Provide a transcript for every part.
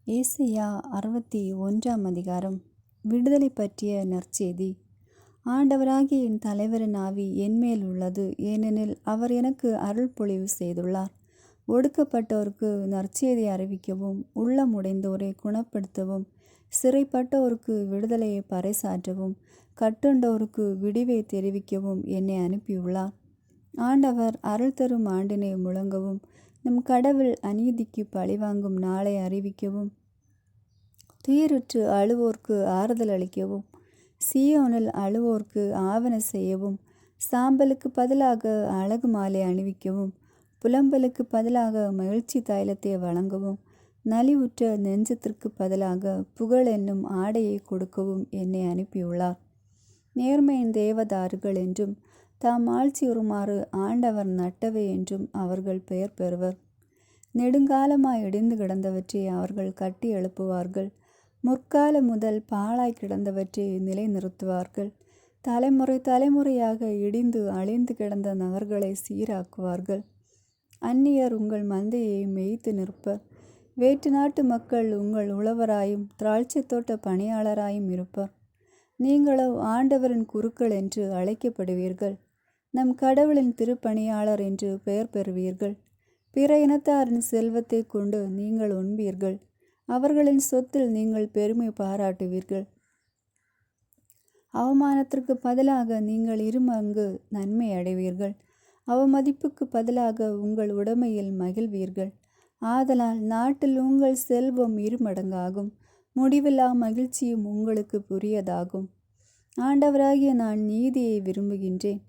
ஏசாயா 61 அதிகாரம். விடுதலை பற்றிய நற்செய்தி. ஆண்டவராகிய என் தலைவரின் ஆவி என்மேல் உள்ளது, ஏனெனில் அவர் எனக்கு அருள் பொழிவு செய்துள்ளார். ஒடுக்கப்பட்டோருக்கு நற்செய்தியை அறிவிக்கவும், உள்ளம் உடைந்தோரை குணப்படுத்தவும், சிறைப்பட்டோருக்கு விடுதலையை பறைசாற்றவும், கட்டுண்டோருக்கு விடிவை தெரிவிக்கவும் என்னை அனுப்பியுள்ளார். ஆண்டவர் அருள் தரும் ஆண்டினை முழங்கவும், நம் கடவுள் அநீதிக்கு பழிவாங்கும் நாளை அறிவிக்கவும், துயருற்று அழுவோர்க்கு ஆறுதல் அளிக்கவும், சீயோனில் அழுவோர்க்கு ஆவன செய்யவும், சாம்பலுக்கு பதிலாக அழகு மாலை அணிவிக்கவும், புலம்பலுக்கு பதிலாக மகிழ்ச்சி தைலத்தை வழங்கவும், நலிவுற்ற நெஞ்சத்திற்கு பதிலாக புகழ் என்னும் ஆடையை கொடுக்கவும் என்னை அனுப்பியுள்ளார். நேர்மையின் தேவதாருகள் என்றும், தாம் ஆட்சியுறுமாறு ஆண்டவர் நட்டவை என்றும் அவர்கள் பெயர் பெறுவர். நெடுங்காலமாய் இடிந்து கிடந்தவற்றை அவர்கள் கட்டி எழுப்புவார்கள். முற்காலம் முதல் பாழாய் கிடந்தவற்றை நிலைநிறுத்துவார்கள். தலைமுறை தலைமுறையாக இடிந்து அழிந்து கிடந்த நகர்களை சீராக்குவார்கள். அந்நியர் உங்கள் மந்தையை மேய்த்து நிற்பர். வேற்று நாட்டு மக்கள் உங்கள் உழவராயும் திராட்சை தோட்ட பணியாளராயும் இருப்பர். நீங்களோ ஆண்டவரின் குருக்கள் என்று அழைக்கப்படுவீர்கள். நம் கடவுளின் திருப்பணியாளர் என்று பெயர் பெறுவீர்கள். பிற இனத்தாரின் செல்வத்தை கொண்டு நீங்கள் உண்பீர்கள். அவர்களின் சொத்தில் நீங்கள் பெருமை பாராட்டுவீர்கள். அவமானத்திற்கு பதிலாக நீங்கள் இருமங்கு நன்மை அடைவீர்கள். அவமதிப்புக்கு பதிலாக உங்கள் உடைமையில் மகிழ்வீர்கள். ஆதலால் நாட்டில் உங்கள் செல்வம் இருமடங்காகும். முடிவில்லா மகிழ்ச்சியும் உங்களுக்கு புரியதாகும். ஆண்டவராகிய நான் நீதியை விரும்புகின்றேன்,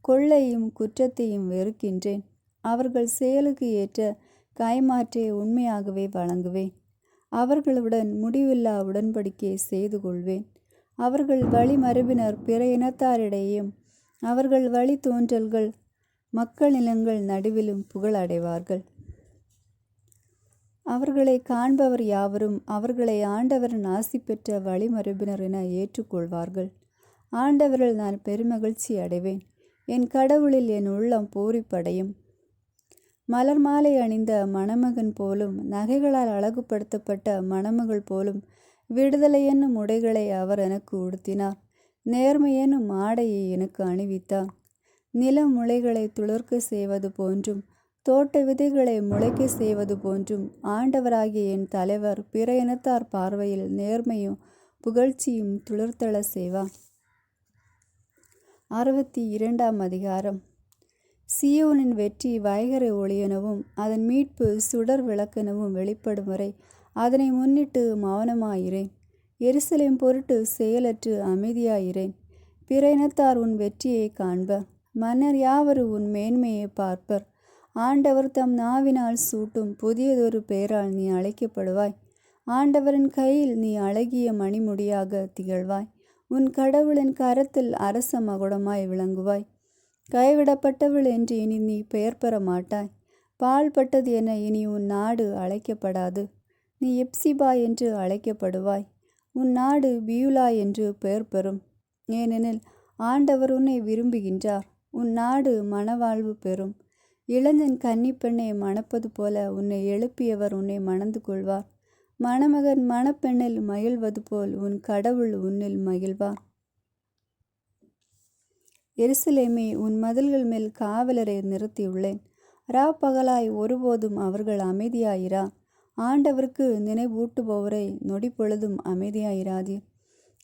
கொள்ளையும் குற்றத்தையும் வெறுக்கின்றேன். அவர்கள் செயலுக்கு ஏற்ற கைமாற்றை உண்மையாகவே வழங்குவேன். அவர்களுடன் முடிவில்லா உடன்படிக்கை செய்து கொள்வேன். அவர்கள் வழிமரபினர் பிற இனத்தாரிடையேயும், அவர்கள் வழி தோன்றல்கள் மக்கள் நிலங்கள் நடுவிலும் புகழடைவார்கள். அவர்களை காண்பவர் யாவரும் அவர்களை ஆண்டவரின் ஆசி பெற்ற வழிமரபினர் என ஏற்றுக்கொள்வார்கள். ஆண்டவரில் நான் பெருமகிழ்ச்சி அடைவேன். என் கடவுளில் என் உள்ளம் பூரிப்படையும். மலர் மாலை அணிந்த மணமகன் போலும், நகைகளால் அழகுபடுத்தப்பட்ட மணமகள் போலும் விடுதலை என்னும் உடைகளை அவர் எனக்கு உடுத்தினார். நேர்மை என்னும் ஆடையை எனக்கு அணிவித்தார். நில முளைகளை துளிர்க்க செய்வது போன்றும், தோட்ட விதைகளை முளைக்க செய்வது போன்றும் ஆண்டவராகிய என் தலைவர் பிற இனத்தார் பார்வையில் நேர்மையும் புகழ்ச்சியும் துளிர்த்தெழ செய்வார். 62 அதிகாரம். சீயோனின் வெற்றி வைகறை ஒளியெனவும், அதன் மீட்பு சுடர் விளக்கெனவும் வெளிப்படும் வரை அதனை முன்னிட்டு மௌனமாயிரேன். எருசலேம் பொருட்டு செயலற்று அமைதியாயிரேன். பிற இனத்தார் உன் வெற்றியை காண்பர். மன்னர் யாவரும் உன் மேன்மையை பார்ப்பர். ஆண்டவர் தம் நாவினால் சூட்டும் புதியதொரு பெயரால் நீ அழைக்கப்படுவாய். ஆண்டவரின் கையில் நீ அழகிய மணிமுடியாக திகழ்வாய். உன் கடவுளின் கரத்தில் அரச மகுடமாய் விளங்குவாய். கைவிடப்பட்டவள் என்று இனி நீ பெயர் பெற மாட்டாய். பாழ்பட்டது என இனி உன் நாடு அழைக்கப்படாது. நீ எப்சிபா என்று அழைக்கப்படுவாய். உன் நாடு பியூலா என்று பெயர் பெறும். ஏனெனில் ஆண்டவர் உன்னை விரும்புகின்றார். உன் நாடு மனவாழ்வு பெறும். இளைஞன் கன்னிப்பெண்ணை மணப்பது போல உன்னை எழுப்பியவர் உன்னை மணந்து கொள்வார். மணமகன் மணப்பெண்ணில் மகிழ்வது போல் உன் கடவுள் உன்னில் மகிழ்வார். எருசலேமே, உன் மதில்கள் மேல் காவலரை நிறுத்தியுள்ளேன். பகலாய் ஒருபோதும் அவர்கள் அமைதியாயிரா. ஆண்டவருக்கு நினைவூட்டுபவரை நொடி பொழுதும் அமைதியாயிராதீர்.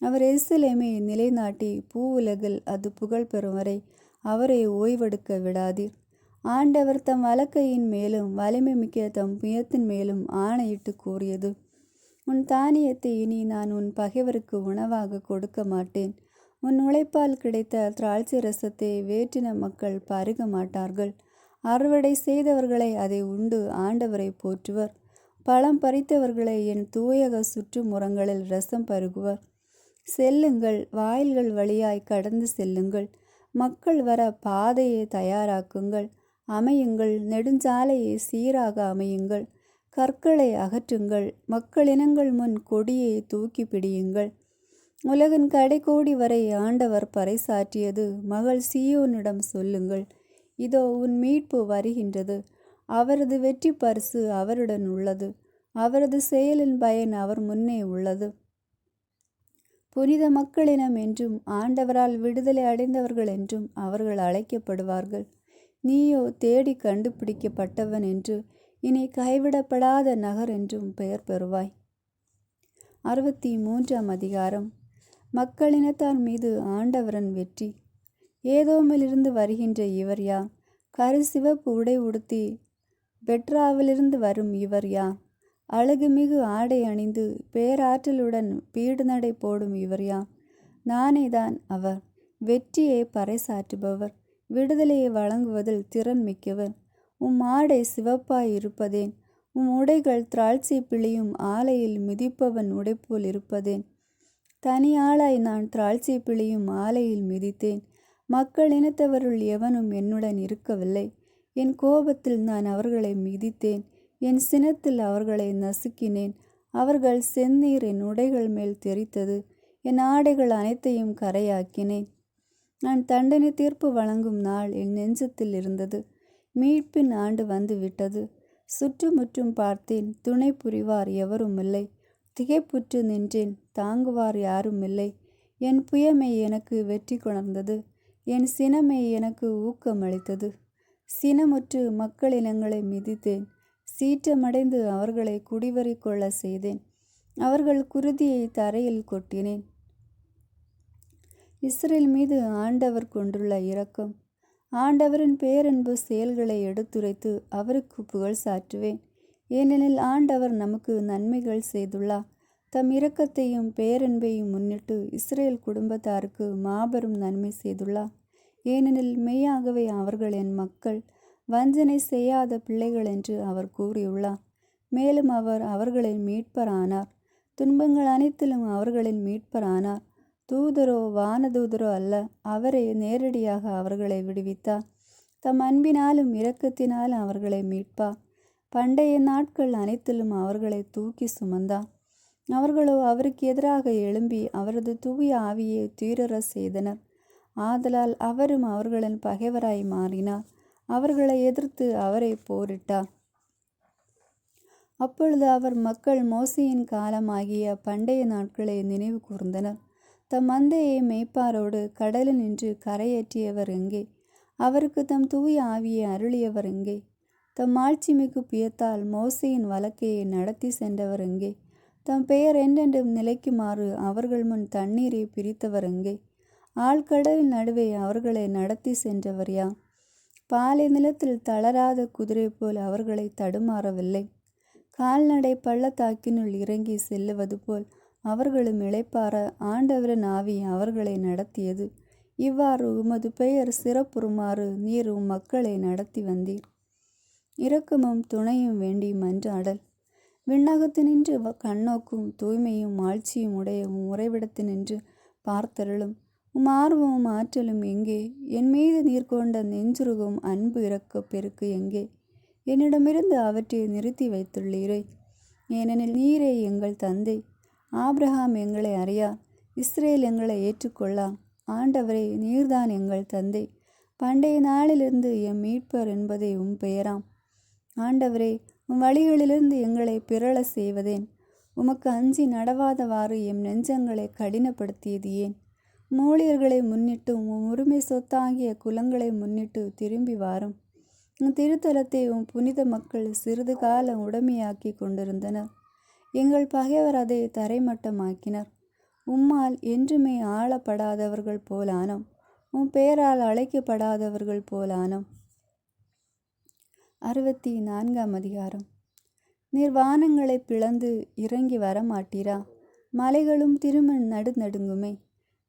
அவர் எருசலேமை நிலைநாட்டி பூவுலகில் அது புகழ் பெறும் வரை அவரை ஓய்வெடுக்க விடாதீர். ஆண்டவர் தம் வலக்கையின் மேலும் வலிமை மிக்க தம் புயத்தின் மேலும் ஆணையிட்டு கூறியது: உன் தானியத்தை இனி நான் உன் பகைவருக்கு உணவாக கொடுக்க மாட்டேன். உன் உழைப்பால் கிடைத்த திராட்சை ரசத்தை வேற்றின மக்கள் பருக மாட்டார்கள். அறுவடை செய்தவர்களை அதை உண்டு ஆண்டவரை போற்றுவர். பழம் பறித்தவர்களை என் தூயக சுற்றுமுறங்களில் ரசம் பருகுவர். செல்லுங்கள், வாயில்கள் வழியாய் கடந்து செல்லுங்கள். மக்கள் வர பாதையை தயாராக்குங்கள். அமையுங்கள், நெடுஞ்சாலையை சீராக அமையுங்கள். கற்களை அகற்றுங்கள். மக்களினங்கள் முன் கொடியை தூக்கி பிடியுங்கள். உலகின் கடைக்கோடி வரை ஆண்டவர் பறைசாற்றியது மகள் சீயோனிடம் சொல்லுங்கள். இதோ உன் மீட்பு வருகின்றது. அவரது வெற்றி பரிசு அவருடன் உள்ளது. அவரது செயலின் பயன் அவர் முன்னே உள்ளது. புனித மக்களினம் என்றும் ஆண்டவரால் விடுதலை அடைந்தவர்கள் என்றும் அவர்கள் அழைக்கப்படுவார்கள். நீயோ தேடி கண்டுபிடிக்கப்பட்டவன் என்று, இனி கைவிடப்படாத நகர் என்றும் பெயர் பெறுவாய். 63ஆம் அதிகாரம். மக்களினத்தார் மீது ஆண்டவரின் வெற்றி. ஏதோமிலிருந்து வருகின்ற இவர் யார்? கருசிவப்பு உடை உடுத்தி பெட்ராவிலிருந்து வரும் இவர் யார்? அழகுமிகு ஆடை அணிந்து பேராற்றலுடன் பீடு நடை போடும் இவர் யார்? நானேதான் அவர். வெற்றியை பறைசாற்றுபவர், விடுதலையை வழங்குவதில் திறன் மிக்கவர். உம் ஆடை சிவப்பாய் இருப்பதேன்? உம் உடைகள் திராட்சை பிழியும் ஆலையில் மிதிப்பவன் உடைப்போல் இருப்பதேன்? தனி ஆளாய் நான் திராட்சை பிழியும் ஆலையில் மிதித்தேன். மக்கள் இனத்தவருள் எவனும் என்னுடன் இருக்கவில்லை. என் கோபத்தில் நான் அவர்களை மிதித்தேன். என் சினத்தில் அவர்களை நசுக்கினேன். அவர்கள் செந்நீர் என் உடைகள் மேல் தெரித்தது. என் ஆடைகள் அனைத்தையும் கரையாக்கினேன். நான் தண்டனை தீர்ப்பு வழங்கும் நாள் என் நெஞ்சத்தில் இருந்தது. மீட்பின் ஆண்டு வந்து விட்டது. சுற்றுமுற்றும் பார்த்தேன், துணை புரிவார் எவரும் இல்லை. திகைப்புற்று நின்றேன், தாங்குவார் யாரும் இல்லை. என் புயமை எனக்கு வெற்றி கொணர்ந்தது. என் சினமே எனக்கு ஊக்கமளித்தது. சினமுற்று மக்களினங்களை மிதித்தேன். சீற்றமடைந்து அவர்களை குடிவரி கொள்ள செய்தேன். அவர்கள் குருதியை தரையில் கொட்டினேன். இஸ்ரேல் மீது ஆண்டவர் கொண்டுள்ள இரக்கம். ஆண்டவரின் பேரன்பு செயல்களை எடுத்துரைத்து அவருக்கு புகழ் சாற்றுவேன். ஏனெனில் ஆண்டவர் நமக்கு நன்மைகள் செய்துள்ளார். தம் இரக்கத்தையும் பேரன்பையும் முன்னிட்டு இஸ்ரேல் குடும்பத்தாருக்கு மாபெரும் நன்மை செய்துள்ளார். ஏனெனில் மெய்யாகவே அவர்கள் என் மக்கள், வஞ்சனை செய்யாத பிள்ளைகள் என்று அவர் கூறியுள்ளார். மேலும் அவர் அவர்களின் மீட்பரானார். துன்பங்கள் அனைத்திலும் அவர்களின் மீட்பரானார். தூதரோ வானதூதரோ அல்ல, அவரே நேரடியாக அவர்களை விடுவித்தார். தம் அன்பினாலும் இரக்கத்தினாலும் அவர்களை மீட்பார். பண்டைய நாட்கள் அனைத்திலும் அவர்களை தூக்கி சுமந்தார். அவர்களோ அவருக்கு எதிராக எழும்பி அவரது தூய ஆவியை தீரற செய்தனர். ஆதலால் அவரும் அவர்களின் பகைவராய் மாறினார். அவர்களை எதிர்த்து அவரை போரிட்டார். அப்பொழுது அவர் மக்கள் மோசேயின் காலமாகிய பண்டைய நாட்களை நினைவு கூர்ந்தனர். தம் மந்தையை மேய்ப்பாரோடு கடலில் நின்று கரையேற்றியவர் எங்கே? அவருக்கு தம் தூய ஆவியை அருளியவர் எங்கே? தம் ஆட்சிமிகு புயத்தால் மோசேயின் வழக்கையை நடத்தி சென்றவர் எங்கே? தம் பெயர் என்றென்றும் நிலைக்குமாறு அவர்கள் முன் தண்ணீரை பிரித்தவர் எங்கே? ஆழ்கடலின் நடுவே அவர்களை நடத்தி சென்றவர் யார்? பாலை நிலத்தில் தளராத குதிரை போல் அவர்களை தடுமாறவில்லை. கால்நடை பள்ளத்தாக்கினுள் இறங்கி செல்லுவது போல் அவர்களும் இளைப்பாற ஆண்டவரின் ஆவி அவர்களை நடத்தியது. இவ்வாறு உமது பெயர் சிறப்புறுமாறு நீர் உம் மக்களை நடத்தி வந்தீர். இரக்கமும் துணையும் வேண்டி மன்றாடல். விண்ணகத்தினின்று கண்ணோக்கும் தூய்மையும் ஆட்சியும் உடைய உம் உறைவிடத்தினின்று பார்த்தருளும். உம் ஆர்வமும் ஆற்றலும் எங்கே? என் மீது நீர் கொண்ட நெஞ்சுருகும் அன்பு இரக்க பெருக்கு எங்கே? என்னிடமிருந்து அவற்றை நிறுத்தி வைத்துள்ளீரே. ஏனெனில் நீரே எங்கள் தந்தை. ஆபிரகாம் எங்களை அறியார், இஸ்ரேல் எங்களை ஏற்றுக்கொள்ளார். ஆண்டவரே, நீர்தான் எங்கள் தந்தை. பண்டைய நாளிலிருந்து எம் மீட்பர் என்பதே உம் பெயராம். ஆண்டவரே, உம் வழிகளிலிருந்து எங்களை பிறழ செய்வதேன்? உமக்கு அஞ்சி நடவாதவாறு எம் நெஞ்சங்களை கடினப்படுத்தியது ஏன்? ஊழியர்களை முன்னிட்டும் உம் உரிமை சொத்தாகிய குலங்களை முன்னிட்டு திரும்பி வாரும். உம் திருத்தலத்தை உம் புனித மக்கள் சிறிது காலம் உடைமையாக்கி கொண்டிருந்தனர். எங்கள் பகைவர் அதை தரைமட்டமாக்கினர். உம்மால் என்றுமே ஆளப்படாதவர்கள் போலானோம். உம் பெயரால் அழைக்கப்படாதவர்கள் போலானோம். 64ஆம் அதிகாரம். நீர் வானங்களை பிளந்து இறங்கி வரமாட்டீரா? மலைகளும் திரும்ப நடுநடுங்குமே.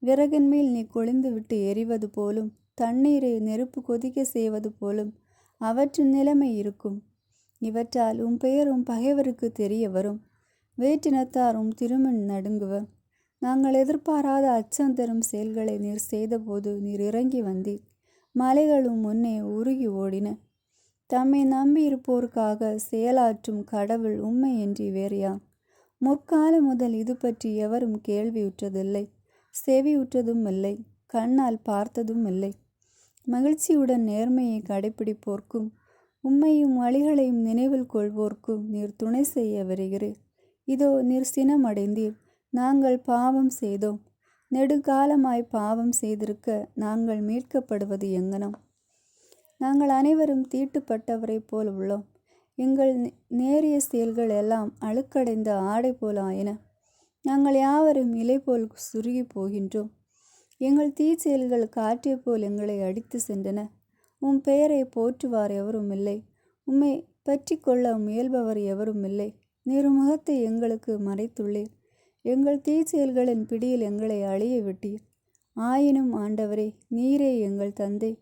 விறகின் மேல் நீ கொழுந்து விட்டு எரிவது போலும், தண்ணீரை நெருப்பு கொதிக்க செய்வது போலும் அவற்றின் நிலைமை இருக்கும். இவற்றால் உம் பெயர் உம் பகைவருக்கு தெரிய வரும். வேற்றினத்தாரும் திருமண் நடுங்குவர். நாங்கள் எதிர்பாராத அச்சம் தரும் செயல்களை நீர் செய்தபோது நீர் இறங்கி வந்தீர். மலைகளும் முன்னே உருகி ஓடின. தம்மை நம்பியிருப்போருக்காக செயலாற்றும் கடவுள் உண்மையின்றி வேறு யார்? முற்காலம் முதல் இது பற்றி எவரும் கேள்வியுற்றதில்லை, செவியுற்றதும் இல்லை, கண்ணால் பார்த்ததும் இல்லை. மகிழ்ச்சியுடன் நேர்மையை கடைப்பிடிப்போர்க்கும் உம்மையும் வழிகளையும் நினைவில் கொள்வோர்க்கும் நீர் துணை செய்ய வருகிறீர். இதோ நீர் சினமடைந்தீர். நாங்கள் பாவம் செய்தோம். நெடுங்காலமாய் பாவம் செய்திருக்க நாங்கள் மீட்கப்படுவது எங்கனம்? நாங்கள் அனைவரும் தீட்டுப்பட்டவரைப் போல் உள்ளோம். எங்கள் நேரிய செயல்கள் எல்லாம் அழுக்கடைந்த ஆடை போல் ஆயின. நாங்கள் யாவரும் இலை போல் சுருகி போகின்றோம். எங்கள் தீச்செயல்கள் காற்றை போல் எங்களை அடித்து சென்றன. உம் பெயரை போற்றுவார் எவரும் இல்லை. உம்மை பற்றி கொள்ள முயல்பவர் எவரும் இல்லை. நீர் முகத்தை எங்களுக்கு மறைத்துள்ளீர். எங்கள் தீச்செயல்களின் பிடியில் எங்களை அழிய விட்டீர். ஆயினும் ஆண்டவரே, நீரே எங்கள் தந்தை.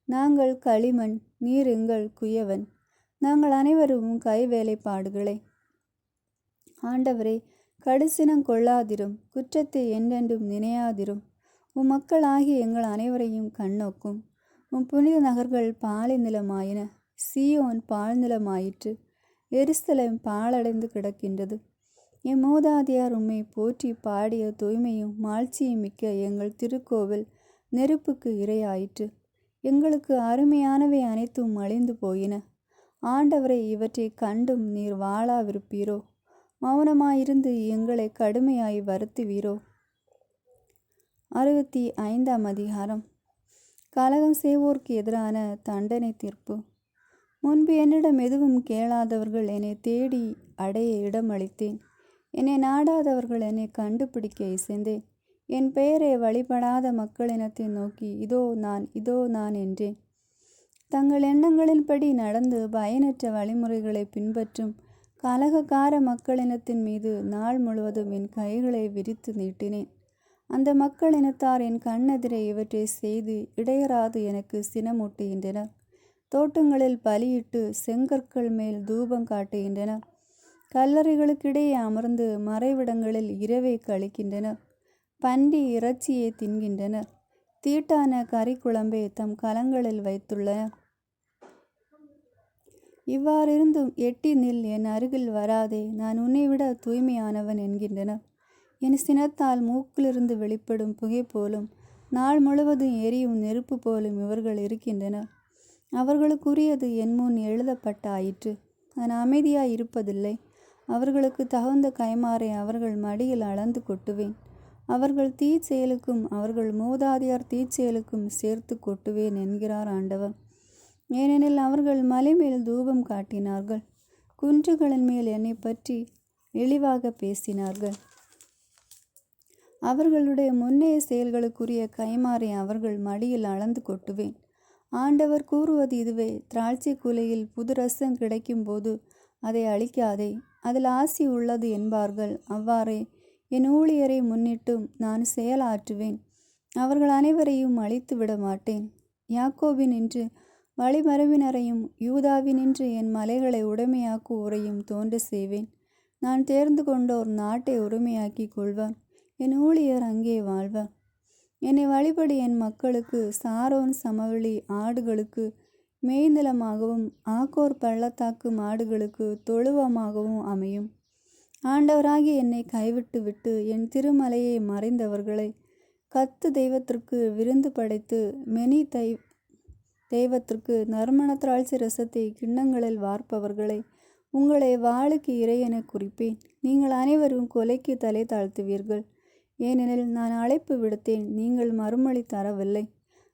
நாங்கள் களிமண், நீர் எங்கள் குயவன். நாங்கள் அனைவரும் கை வேலைப்பாடுகளே. ஆண்டவரே, கடுசினம் கொள்ளாதிரும். குற்றத்தை என்றென்றும் நினையாதிரும். உம் மக்களாகிய எங்கள் அனைவரையும் கண்ணோக்கும். உம் புனித நகர்கள் பாலை நிலமாயின. சீயோன் பாழ்நிலமாயிற்று. எருசலேம் பாழடைந்து கிடக்கின்றது. என் மூதாதையார் உம்மை போற்றி பாடிய தூய்மையும் மாட்சியும் மிக்க எங்கள் திருக்கோவில் நெருப்புக்கு இரையாயிற்று. எங்களுக்கு அருமையானவை அனைத்தும் அழிந்து போயின. ஆண்டவரை, இவற்றை கண்டும் நீர் வாழாவிருப்பீரோ? மௌனமாயிருந்து எங்களை கடுமையாய் வருத்துவீரோ? 65ஆம் அதிகாரம். கலகம் செய்வோர்க்கு எதிரான தண்டனை தீர்ப்பு. முன்பு என்னிடம் எதுவும் கேளாதவர்கள் என்னை தேடி அடைய இடமளித்தேன். என்னை நாடாதவர்கள் என்னை கண்டுபிடிக்க இசைந்தேன். என் பெயரை வழிபடாத மக்களினத்தை நோக்கி இதோ நான், இதோ நான் என்றேன். தங்கள் எண்ணங்களின்படி நடந்து பயனற்ற வழிமுறைகளை பின்பற்றும் கலகக்கார மக்களினத்தின் மீது நாள் முழுவதும் என் கைகளை விரித்து நீட்டினேன். அந்த மக்களினத்தார் என் கண்ணெதிரே இவற்றை செய்து இடையராது எனக்கு சினமூட்டுகின்றனர். தோட்டங்களில் பலியிட்டு செங்கற்கள் மேல் தூபம் காட்டுகின்றனர். கல்லறைகளுக்கிடையே அமர்ந்து மறைவிடங்களில் இரவை கழிக்கின்றனர். பன்றி இறைச்சியை தின்கின்றனர். தீட்டான கறிக்குழம்பை தம் கலங்களில் வைத்துள்ளனர். இவ்வாறிருந்தும் எட்டி நில், என் அருகில் வராதே, நான் உன்னை விட தூய்மையானவன் என்கின்றனர். என் சினத்தால் மூக்கிலிருந்து வெளிப்படும் புகை போலும் நாள் முழுவதும் எரியும் நெருப்பு போலும் இவர்கள் இருக்கின்றனர். அவர்களுக்குரியது என் முன் எழுதப்பட்டாயிற்று. நான் அமைதியாய் இருப்பதில்லை. அவர்களுக்கு தகுந்த கைமாறை அவர்கள் மடியில் அளந்து கொட்டுவேன். அவர்கள் தீச்செயலுக்கும் அவர்கள் மூதாதையார் தீச்செயலுக்கும் சேர்த்து கொட்டுவேன் என்கிறார் ஆண்டவர். ஏனெனில் அவர்கள் மலை மேல் தூபம் காட்டினார்கள். குன்றுகளின் மேல் என்னை பற்றி இழிவாக பேசினார்கள். அவர்களுடைய முன்னைய செயல்களுக்குரிய கைமாறை அவர்கள் மடியில் அளந்து கொட்டுவேன். ஆண்டவர் கூறுவது இதுவே: திராட்சை குலையில் புது ரசம் கிடைக்கும் போது அதை அழிக்காதே, அதில் ஆசி உள்ளது என்பார்கள். அவ்வாறே என் ஊழியரை முன்னிட்டும் நான் செயலாற்றுவேன். அவர்கள் அனைவரையும் அழித்து விட மாட்டேன். யாக்கோபினின்று வழிமரபினரையும் யூதாவினின்று என் மலைகளை உடைமையாக்குவோரையும் தோன்ற செய்வேன். நான் தேர்ந்து கொண்டோர் நாட்டை உரிமையாக்கி கொள்வார். என் ஊழியர் அங்கே வாழ்வார். என்னை வழிபடி என் மக்களுக்கு சாரோன் சமவெளி ஆடுகளுக்கு மேய்நிலமாகவும் ஆக்கோர் பள்ளத்தாக்கு மாடுகளுக்கு தொழுவமாகவும் அமையும். ஆண்டவராகி என்னை கைவிட்டு விட்டு என் திருமலையை மறைந்தவர்களை, கத்து தெய்வத்திற்கு விருந்து படைத்து மெனி தெய்வத்திற்கு நறுமண திராட்சை ரசத்தை கிண்ணங்களில் வார்ப்பவர்களை உங்களை வாளுக்கு இறை என குறிப்பேன். நீங்கள் அனைவரும் கொலைக்கு தலை தாழ்த்துவீர்கள். ஏனெனில் நான் அழைப்பு விடுத்தேன், நீங்கள் மறுமொழி தரவில்லை.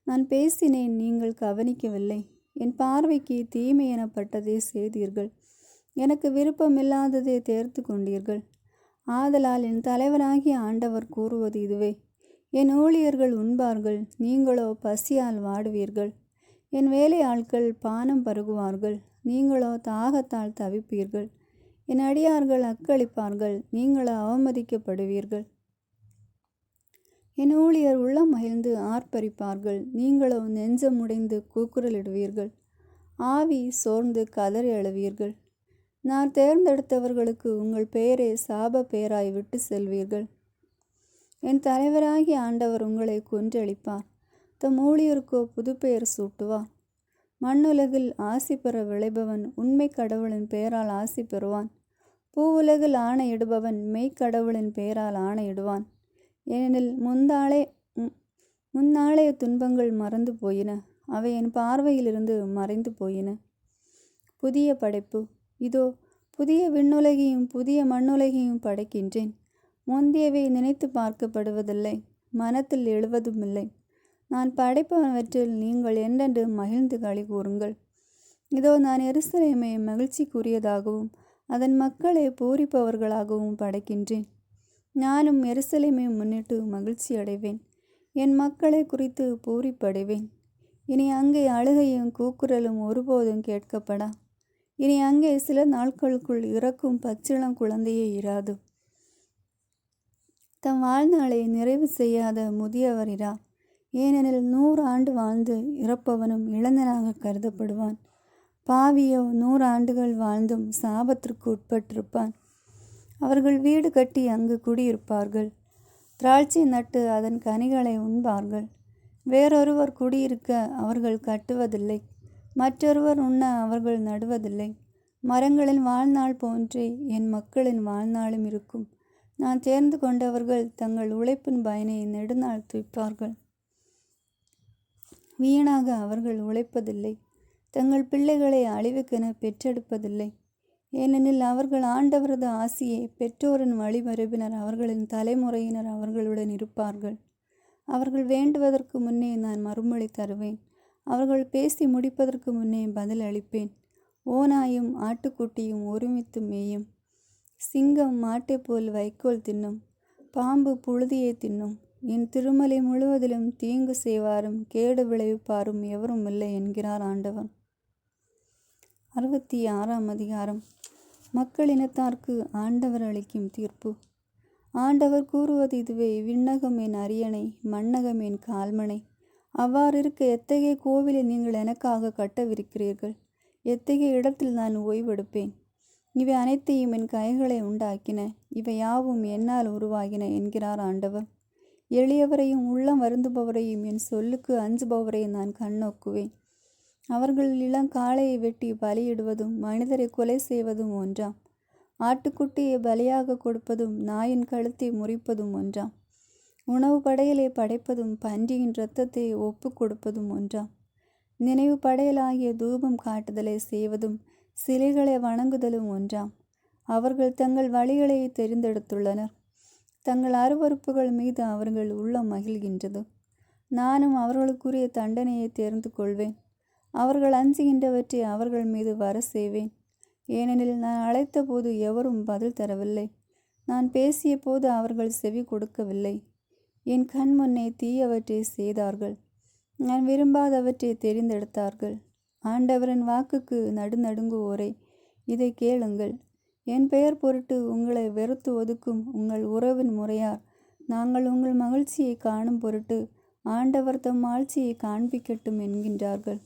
நான் பேசினேன், நீங்கள் கவனிக்கவில்லை. என் பார்வைக்கு தீமை எனப்பட்டதை செய்தீர்கள். எனக்கு விருப்பமில்லாததை தேர்த்து கொண்டீர்கள். ஆதலால் என் தலைவராகிய ஆண்டவர் கூறுவது இதுவே: என் ஊழியர்கள் உண்பார்கள், நீங்களோ பசியால் வாடுவீர்கள். என் வேலை ஆட்கள் பானம் பருகுவார்கள், நீங்களோ தாகத்தால் தவிப்பீர்கள். என் அடியார்கள் அக்களிப்பார்கள், நீங்களோ அவமதிக்கப்படுவீர்கள். என் ஊழியர் உள்ளம் மகிழ்ந்து ஆர்ப்பரிப்பார்கள், நீங்களோ நெஞ்சம் உடைந்து கூக்குரலிடுவீர்கள். ஆவி சோர்ந்து கதறி அழுவீர்கள். நான் தேர்ந்தெடுத்தவர்களுக்கு உங்கள் பெயரை சாப பெயராய் விட்டு செல்வீர்கள். என் தலைவராகிய ஆண்டவர் உங்களை கொன்றளிப்பார். தம் ஊழியருக்கோ புதுப்பெயர் சூட்டுவார். மண்ணுலகில் ஆசி பெற விளைபவன் உண்மை கடவுளின் பெயரால் ஆசி பெறுவான். பூவுலகில் ஆணையிடுபவன் மெய்க்கடவுளின் பெயரால் ஆணையிடுவான். ஏனெனில் முன்னாளைய துன்பங்கள் மறந்து போயின, அவை என் பார்வையிலிருந்து மறைந்து போயின. புதிய படைப்பு. இதோ புதிய விண்ணுலகையும் புதிய மண்ணுலகையும் படைக்கின்றேன். முந்தியவை நினைத்து பார்க்கப்படுவதில்லை, மனத்தில் எழுவதுமில்லை. நான் படைப்பவற்றில் நீங்கள் என்றென்று மகிழ்ந்து களி கூறுங்கள். இதோ நான் எருசலேமை மகிழ்ச்சிக்குரியதாகவும் அதன் மக்களை பூரிப்பவர்களாகவும் படைக்கின்றேன். நானும் எருசலேமை முன்னிட்டு மகிழ்ச்சி அடைவேன், என் மக்களை குறித்து பூரிப்படைவேன். இனி அங்கே அழுகையும் கூக்குரலும் ஒருபோதும் கேட்கப்படா. இனி அங்கே சில நாட்களுக்குள் இறக்கும் பச்சிளம் குழந்தையே இராது. தம் வாழ்நாளை நிறைவு செய்யாத முதியவர் இரா. ஏனெனில் 100 ஆண்டு வாழ்ந்து இறப்பவனும் இளைஞனாக கருதப்படுவான். பாவியோ 100 ஆண்டுகள் வாழ்ந்தும் சாபத்திற்கு உட்பட்டிருப்பான். அவர்கள் வீடு கட்டி அங்கு குடியிருப்பார்கள், திராட்சை நட்டு அதன் கனிகளை உண்பார்கள். வேறொருவர் குடியிருக்க அவர்கள் கட்டுவதில்லை, மற்றொருவர் உண்ண அவர்கள் நடுவதில்லை. மரங்களின் வாழ்நாள் போன்றே என் மக்களின் வாழ்நாளும் இருக்கும். நான் தேர்ந்து கொண்டவர்கள் தங்கள் உழைப்பின் பயனை நெடுநாள் துய்ப்பார்கள். வீணாக அவர்கள் உழைப்பதில்லை, தங்கள் பிள்ளைகளை அழிவுக்கென பெற்றெடுப்பதில்லை. ஏனெனில் அவர்கள் ஆண்டவரது ஆசியை பெற்றோரின் வழிமரபினர் அவர்களின் தலைமுறையினர் அவர்களுடன் இருப்பார்கள். அவர்கள் வேண்டுவதற்கு முன்னே நான் மறுமொழி தருவேன், அவர்கள் பேசி முடிப்பதற்கு முன்னே பதில் அளிப்பேன். ஓநாயும் ஆட்டுக்குட்டியும் ஒருமித்து மேயும், சிங்கம் மாட்டைப் போல் வைக்கோல் தின்னும், பாம்பு புழுதியை தின்னும். என் திருமலை முழுவதிலும் தீங்கு செய்வாரும் கேடு விளைவிப்பாரும் எவரும் இல்லை என்கிறார் ஆண்டவர். 66ஆம் அதிகாரம். மக்களினத்தார்க்கு ஆண்டவர் அளிக்கும் தீர்ப்பு. ஆண்டவர் கூறுவது இதுவே: விண்ணகம் என் அரியணை, மண்ணகம் என் கால்மனை. அவ்வாறிருக்க எத்தகைய கோவிலை நீங்கள் எனக்காக கட்டவிருக்கிறீர்கள்? எத்தகைய இடத்தில் நான் ஓய்வெடுப்பேன்? இவை அனைத்தையும் என் கைகளை உண்டாக்கின, இவை யாவும் என்னால் உருவாகின என்கிறார் ஆண்டவர். எளியவரையும் உள்ளம் வருந்துபவரையும் என் சொல்லுக்கு அஞ்சுபவரையும் நான் கண்ணோக்குவேன். அவர்கள் இளங்காளையை வெட்டி பலியிடுவதும் மனிதரை கொலை செய்வதும் ஒன்றாம். ஆட்டுக்குட்டியை பலியாக கொடுப்பதும் நாயின் கழுத்தை முறிப்பதும் ஒன்றாம். உணவு படையலை படைப்பதும் பன்றியின் இரத்தத்தை ஒப்பு கொடுப்பதும் ஒன்றாம். நினைவு படையலாகிய தூபம் காட்டுதலை செய்வதும் சிலைகளை வணங்குதலும் ஒன்றாம். அவர்கள் தங்கள் வழிகளை தெரிந்தெடுத்துள்ளனர், தங்கள் அருவருப்புகள் மீது அவர்கள் உள்ளம் மகிழ்கின்றது. நானும் அவர்களுக்குரிய தண்டனையை தேர்ந்து கொள்வேன், அவர்கள் அஞ்சுகின்றவற்றை அவர்கள் மீது வர செய்வேன். ஏனெனில் நான் அழைத்த போது எவரும் பதில் தரவில்லை, நான் பேசிய போது அவர்கள் செவி கொடுக்கவில்லை. என் கண் முன்னே தீயவற்றை செய்தார்கள், நான் விரும்பாதவற்றை தெரிந்தெடுத்தார்கள். ஆண்டவரின் வாக்குக்கு நடுநடுங்குவோரை, இதை கேளுங்கள். என் பெயர் பொருட்டு உங்களை வெறுத்து ஒதுக்கும் உங்கள் உறவின் முறையார், நாங்கள் உங்கள் மகிழ்ச்சியை காணும் பொருட்டு ஆண்டவர் தம் ஆட்சியை காண்பிக்கட்டும் என்கின்றார்கள்.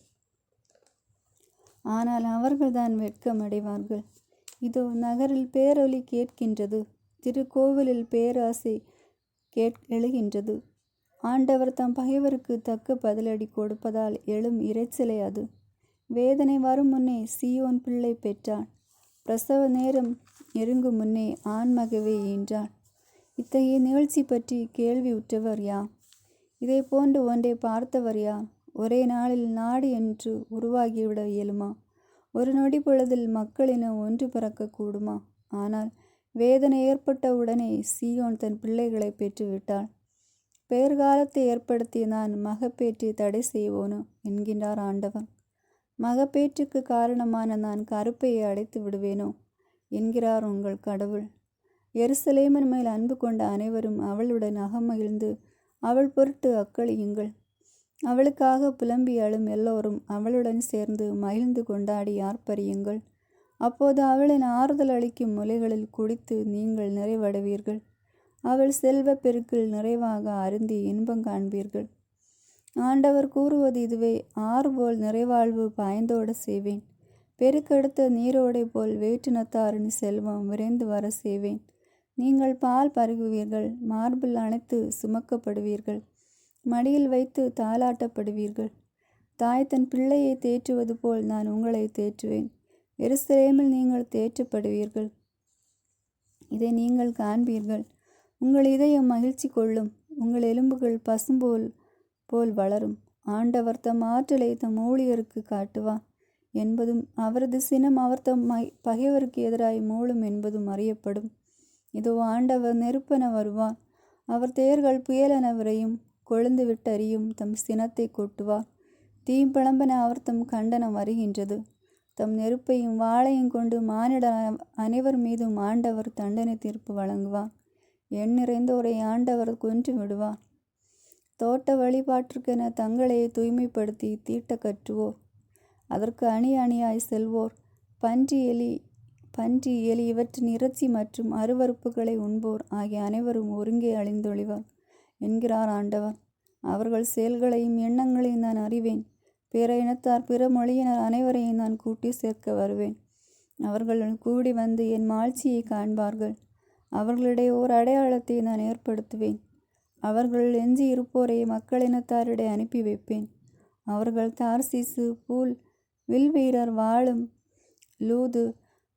ஆனால் அவர்கள்தான் வெட்கமடைவார்கள். இதோ நகரில் பேரொலி கேட்கின்றது, திருக்கோவிலில் பேராசை எழுகின்றது. ஆண்டவர் தம் பகைவருக்கு தக்க பதிலடி கொடுப்பதால் எழும் இரைச்சலை அது. வேதனை வரும் முன்னே சீயோன் பிள்ளை பெற்றாள், பிரசவ நேரம் நெருங்கும் முன்னே ஆண்மகவே ஈன்றாள். இத்தகைய நிகழ்ச்சி பற்றி கேள்வி உற்றவர் யார்? இதை போன்று ஒன்றை பார்த்தவர் யார்? ஒரே நாளில் நாடு என்று உருவாகிவிட இயலுமா? ஒரு நொடி பொழுதில் மக்களின ஒன்று பிறக்கக்கூடுமா? ஆனால் வேதனை ஏற்பட்ட உடனே சீயோன் தன் பிள்ளைகளை பெற்றுவிட்டாள். பெயர்காலத்தை ஏற்படுத்திய நான் மகப்பேற்றை தடை செய்வோனோ என்கின்றார் ஆண்டவர். மகப்பேற்றுக்கு காரணமான நான் கருப்பையை அடைத்து விடுவேனோ என்கிறார் உங்கள் கடவுள். எருசலேமின் மேல் அன்பு கொண்ட அனைவரும் அவளுடன் அகமகிழ்ந்து அவள் பொருட்டு அக்களியுங்கள். அவளுக்காக புலம்பி அழும் எல்லோரும் அவளுடன் சேர்ந்து மகிழ்ந்து கொண்டாடி ஆர்ப்பரியுங்கள். அப்போது அவளின் ஆறுதல் அளிக்கும் முலைகளில் குடித்து நீங்கள் நிறைவடைவீர்கள். அவள் செல்வ பெருக்கில் நிறைவாக அருந்தி இன்பம் காண்பீர்கள். ஆண்டவர் கூறுவது இதுவே: ஆறு போல் நிறைவாழ்வு பாய்ந்தோட செய்வேன், பெருக்கெடுத்த நீரோடை போல் வேற்றினத்தாரின் செல்வம் விரைந்து வர செய்வேன். நீங்கள் பால் பருகுவீர்கள், மார்பில் அணைத்து சுமக்கப்படுவீர்கள், மடியில் வைத்து தாலாட்டப்படுவீர்கள். தாய் தன் பிள்ளையை தேற்றுவது போல் நான் உங்களை தேற்றுவேன். எருசலேமில் நீங்கள் தேற்றப்படுவீர்கள், இதை நீங்கள் காண்பீர்கள். உங்கள் இதயம் மகிழ்ச்சி கொள்ளும், உங்கள் எலும்புகள் பசும்போல் வளரும். ஆண்டவர் தம் ஆற்றலை தம் ஊழியருக்கு காட்டுவார். என்பதும் அவரது சினம் அவர் தம் பகைவருக்கு எதிராய் மூளும் என்பதும் அறியப்படும். இதோ ஆண்டவர் நெருப்பென வருவார். அவர் தேர்கள் புயலென விரையும். கொழுந்து விட்டறியும் தம் சினத்தை கொட்டுவார். தீம்பிழம்பென அவர் தம் கண்டனம் வருகின்றது. தம் நெருப்பையும் வாளையும் கொண்டு மானிட அனைவர் மீதும் ஆண்டவர் தண்டனை தீர்ப்பு வழங்குவார். எண் நிறைந்தோரை ஆண்டவர் கொன்று விடுவார். தோட்ட வழிபாட்டிற்கென தங்களை தூய்மைப்படுத்தி தீட்ட கற்றுவோர், அதற்கு அணி அணியாய் செல்வோர், பன்றி எலி இவற்றின் இறைச்சி மற்றும் அருவறுப்புகளை உண்போர் ஆகிய அனைவரும் ஒருங்கே அழிந்தொழிவர் என்கிறார் ஆண்டவர். அவர்கள் செயல்களையும் எண்ணங்களையும் நான் அறிவேன். பிற இனத்தார் பிற மொழியினர் அனைவரையும் நான் கூட்டி சேர்க்க வருவேன். அவர்கள் கூடி வந்து என் மாட்சியை காண்பார்கள். அவர்களிடையே ஓர் அடையாளத்தை நான் ஏற்படுத்துவேன். அவர்கள் எஞ்சி இருப்போரை மக்களினத்தாரிடையே அனுப்பி வைப்பேன். அவர்கள் தார்சீசு, பூல், வில்வீரர் வாழும் லூது,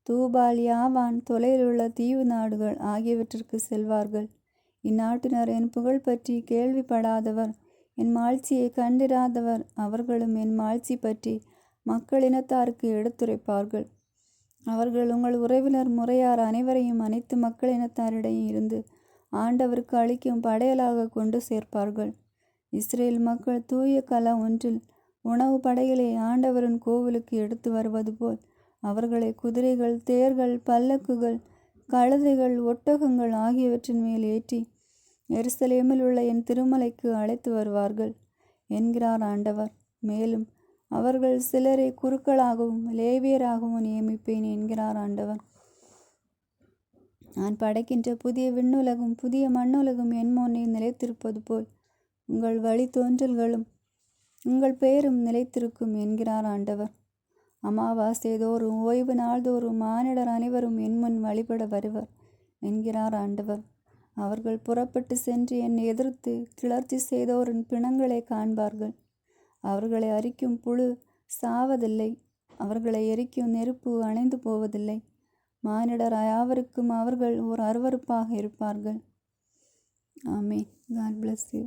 தூபால், யாவான், தொலையிலுள்ள தீவு நாடுகள் ஆகியவற்றிற்கு செல்வார்கள். இந்நாட்டினர் என் புகழ் பற்றி கேள்விப்படாதவர், என் மாட்சியை கண்டிராதவர். அவர்களும் என் மாட்சி பற்றி மக்களினத்தாருக்கு எடுத்துரைப்பார்கள். அவர்கள் உங்கள் உறவினர் முறையார் அனைவரையும் அனைத்து மக்களினத்தாரிடையே இருந்து ஆண்டவருக்கு அளிக்கும் படையலாக கொண்டு சேர்ப்பார்கள். இஸ்ரேல் மக்கள் தூய கல ஒன்றில் உணவு படைகளை ஆண்டவரின் கோவிலுக்கு எடுத்து வருவது போல் அவர்களை குதிரைகள், தேர்கள், பல்லக்குகள், கழுதைகள், ஒட்டகங்கள் ஆகியவற்றின் மேல் ஏற்றி எருசலேமில் உள்ள என் திருமலைக்கு அழைத்து வருவார்கள் என்கிறார் ஆண்டவர். மேலும் அவர்கள் சிலரை குருக்களாகவும் லேவியராகவும் நியமிப்பேன் என்கிறார் ஆண்டவர். நான் படைக்கின்ற புதிய விண்ணுலகும் புதிய மண்ணுலகும் என் முன்னே நிலைத்திருப்பது போல் உங்கள் வழித்தோன்றல்களும் உங்கள் பெயரும் நிலைத்திருக்கும் என்கிறார் ஆண்டவர். அமாவாசை தோறும் ஓய்வு நாள்தோறும் மானிடர் அனைவரும் என் முன் வழிபட வருவர் என்கிறார் ஆண்டவர். அவர்கள் புறப்பட்டு சென்று என்னை எதிர்த்து கிளர்ச்சி செய்தோரின் பிணங்களை காண்பார்கள். அவர்களை அரிக்கும் புழு சாவதில்லை, அவர்களை எரிக்கும் நெருப்பு அணைந்து போவதில்லை. மானிடர் யாவருக்கும் அவர்கள் ஓர் அருவருப்பாக இருப்பார்கள். ஆமென். God bless you.